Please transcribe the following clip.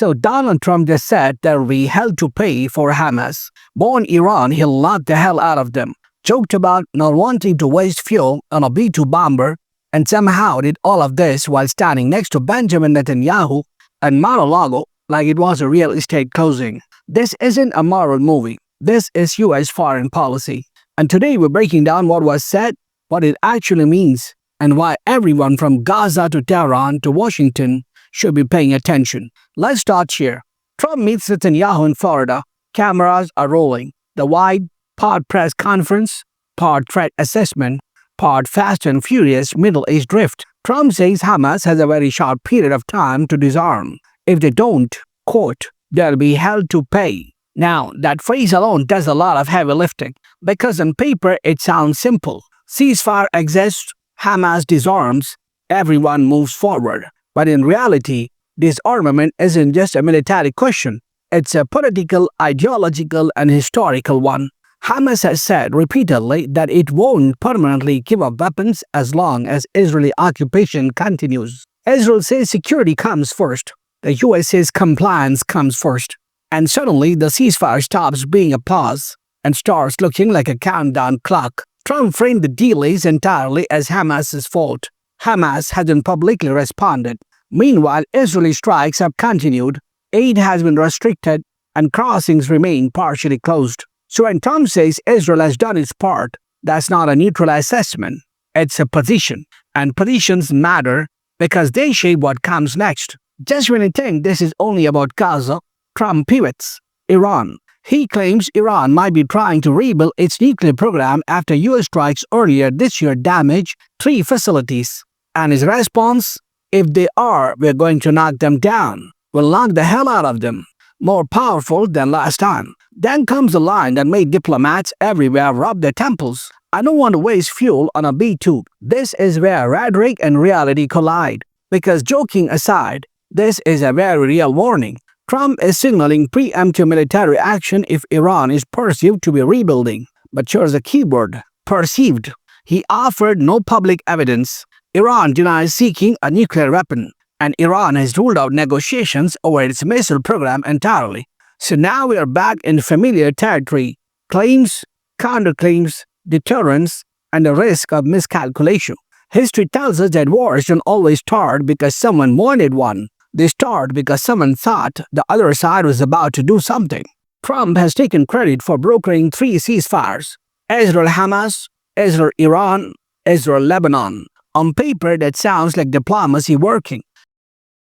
So Donald Trump just said there will be hell to pay for Hamas. Born Iran, he'll knock the hell out of them. Joked about not wanting to waste fuel on a B-2 bomber, and somehow did all of this while standing next to Benjamin Netanyahu and Mar-a-Lago like it was a real estate closing. This isn't a Marvel movie. This is U.S. foreign policy. And today we're breaking down what was said, what it actually means, and why everyone from Gaza to Tehran to Washington should be paying attention. Let's start here. Trump meets Netanyahu in Florida. Cameras are rolling. The wide, part press conference, part threat assessment, part fast and furious Middle East drift. Trump says Hamas has a very short period of time to disarm. If they don't, quote, there'll be hell to pay. Now, that phrase alone does a lot of heavy lifting, because on paper it sounds simple. Ceasefire exists, Hamas disarms, everyone moves forward. But in reality, disarmament isn't just a military question. It's a political, ideological, and historical one. Hamas has said repeatedly that it won't permanently give up weapons as long as Israeli occupation continues. Israel says security comes first. The US says compliance comes first. And suddenly the ceasefire stops being a pause and starts looking like a countdown clock. Trump framed the delays entirely as Hamas's fault. Hamas hasn't publicly responded. Meanwhile, Israeli strikes have continued, aid has been restricted, and crossings remain partially closed. So when Trump says Israel has done its part, that's not a neutral assessment. It's a position. And positions matter because they shape what comes next. Just when you think this is only about Gaza, Trump pivots. Iran. He claims Iran might be trying to rebuild its nuclear program after U.S. strikes earlier this year damaged 3 facilities. And his response? If they are, we're going to knock them down. We'll knock the hell out of them. More powerful than last time. Then comes the line that made diplomats everywhere rub their temples. I don't want to waste fuel on a B-2. This is where rhetoric and reality collide. Because joking aside, this is a very real warning. Trump is signaling preemptive military action if Iran is perceived to be rebuilding. But here's a keyword, perceived. He offered no public evidence. Iran denies seeking a nuclear weapon, and Iran has ruled out negotiations over its missile program entirely. So now we are back in familiar territory. Claims, counterclaims, deterrence, and the risk of miscalculation. History tells us that wars don't always start because someone wanted one. They start because someone thought the other side was about to do something. Trump has taken credit for brokering 3 ceasefires: Israel-Hamas, Israel-Iran, Israel-Lebanon. On paper, that sounds like diplomacy working.